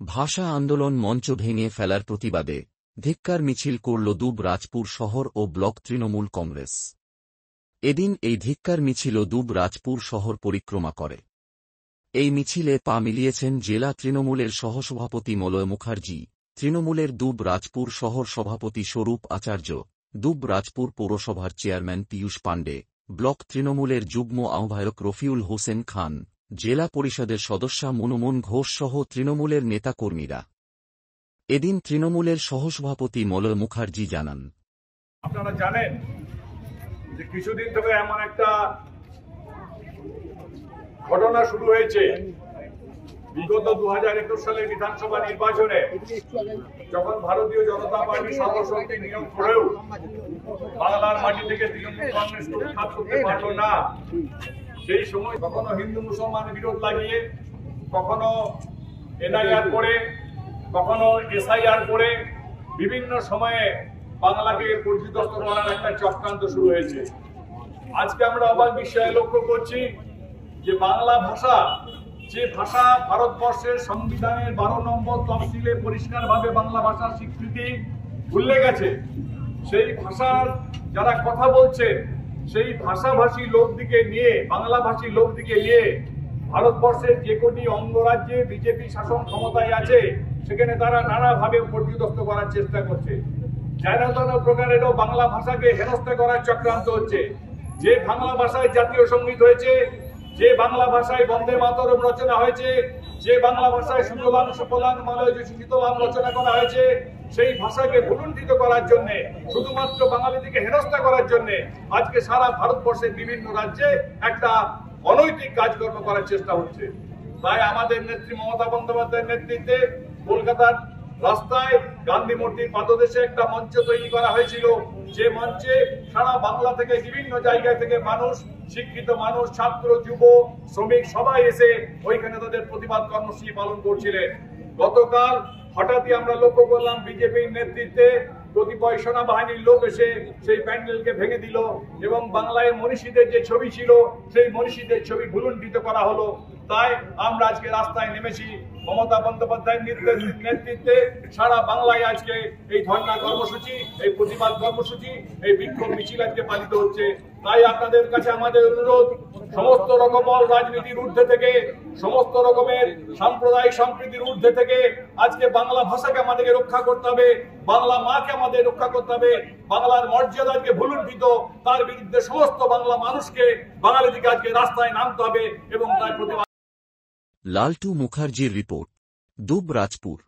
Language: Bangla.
ভাষা আন্দোলন মঞ্চ ভেঙে ফেলার প্রতিবাদে ধিক্কার মিছিল করল দুবরাজপুর শহর ও ব্লক তৃণমূল কংগ্রেস। এদিন এই ধিক্কার মিছিল দুবরাজপুর শহর পরিক্রমা করে। এই মিছিলে পা মিলিয়েছেন জেলা তৃণমূলের সহসভাপতি মলয় মুখার্জি, তৃণমূলের দুবরাজপুর শহর সভাপতি স্বরূপ আচার্য, দুবরাজপুর পৌরসভার চেয়ারম্যান পীয়ূষ পাণ্ডে, ব্লক তৃণমূলের যুগ্ম আহ্বায়ক রফিউল হোসেন খান, জেলা পরিষদের সদস্যা মনুমন ঘোষ সহ তৃণমূলের নেতাকর্মীরা। এদিন তৃণমূলের সহসভাপতি মলয় মুখার্জি জানান, আপনারা জানেন যে কিছুদিন ধরে এমন একটা ঘটনা শুরু হয়েছে। বিগত 2021 সালের বিধানসভা নির্বাচনে যখন ভারতীয় জনতা পার্টি সর্বশক্তি নিয়োগ করেও বাংলার মাটি থেকে তৃণমূল কংগ্রেস উৎখাত করতে পারল না, সেই সময় কখনো হিন্দু মুসলমান বিরোধ লাগিয়ে, কখনো এনআইআর করে, কখনো এসআইআর করে বিভিন্ন সময়ে বাংলাকে পরিচিতস্ত করার একটা চক্রান্ত শুরু হয়েছে। আজকে আমরা অবাক বিস্ময়ে লক্ষ্য করছি যে বাংলা ভাষা, যে ভাষা ভারতবর্ষের সংবিধানের 12 নম্বর তফসিলে পরিষ্কারভাবে বাংলা ভাষার স্বীকৃতি উল্লেখ আছে, সেই ভাষার যারা কথা বলছে সেই ভাষাভাষী লোকদিকে নিয়ে, বাংলাভাষী লোকদিকে নিয়ে ভারতবর্ষের যে কোটি অঙ্গরাজ্যে বিজেপি শাসন ক্ষমতায় আছে সেখানে তারা নানাভাবে পরিচিতস্ত করার চেষ্টা করছে। যেন তেন প্রকারেরও বাংলা ভাষাকে হেনস্থা করার চক্রান্ত হচ্ছে। যে বাংলা ভাষায় জাতীয় সঙ্গীত হয়েছে, যে বাংলা ভাষায় বন্দে মাতরম রচনা হয়েছে, যে বাংলা ভাষায় সুজলাং সুফলাং মলয়জ শীতলাং রচনা করা হয়েছে, সেই ভাষাকে ভুলুণ্ঠিত করার জন্য, শুধুমাত্র বাঙালিদিকে হেনস্থা করার জন্য আজকে সারা ভারতবর্ষের বিভিন্ন রাজ্যে একটা অনৈতিক কাজকর্ম করার চেষ্টা হচ্ছে। তাই আমাদের নেত্রী মমতা বন্দ্যোপাধ্যায়ের নেতৃত্বে কলকাতার রাস্তায় গান্ধী মূর্তির পাদদেশে একটা মঞ্চ তৈরি করা হয়েছিল, যে মঞ্চে সারা বাংলা থেকে বিভিন্ন জায়গা থেকে মানুষ, শিক্ষিত মানুষ, ছাত্র, যুব, শ্রমিক সবাই এসে ওইখানে তাদের প্রতিবাদ কর্মসূচি পালন করছিলেন। গতকাল হঠাৎই আমরা লক্ষ্য করলাম বিজেপির নেতৃত্বে কতিপয় সেনাবাহিনীর লোক এসে সেই প্যান্ডেলকে ভেঙে দিল এবং বাংলায় মনীষীদের যে ছবি ছিল সেই মনীষীদের ছবি ভুলুণ্ঠিত করা হলো। তাই আমরা আজকে রাস্তায় নেমেছি। মমতা বন্দ্যোপাধ্যায়ের নেতৃত্বে সারা বাংলায় আজকে এই ধর্ণা কর্মসূচি, এই প্রতিবাদ কর্মসূচি, এই বিক্ষোভ মিছিল আজকে পালিত হচ্ছে। তাই আপনাদের কাছে আমাদের অনুরোধ, সমস্ত রকম রাজনীতির ঊর্ধ্বে থেকে, সমস্ত রকমের সাম্প্রদায়িক সম্প্রীতির ঊর্ধ্বে থেকে আজকে বাংলা ভাষাকে আমাদেরকে রক্ষা করতে হবে, বাংলা মাকে আমাদের রক্ষা করতে হবে। বাংলার মর্যাদা আজকে ভুলুণ্ঠিত, তার বিরুদ্ধে সমস্ত বাংলা মানুষকে, বাঙালিদিকে আজকে রাস্তায় নামতে হবে এবং তার প্রতিবাদ। লালটু মুখার্জির রিপোর্ট, দুবরাজপুর।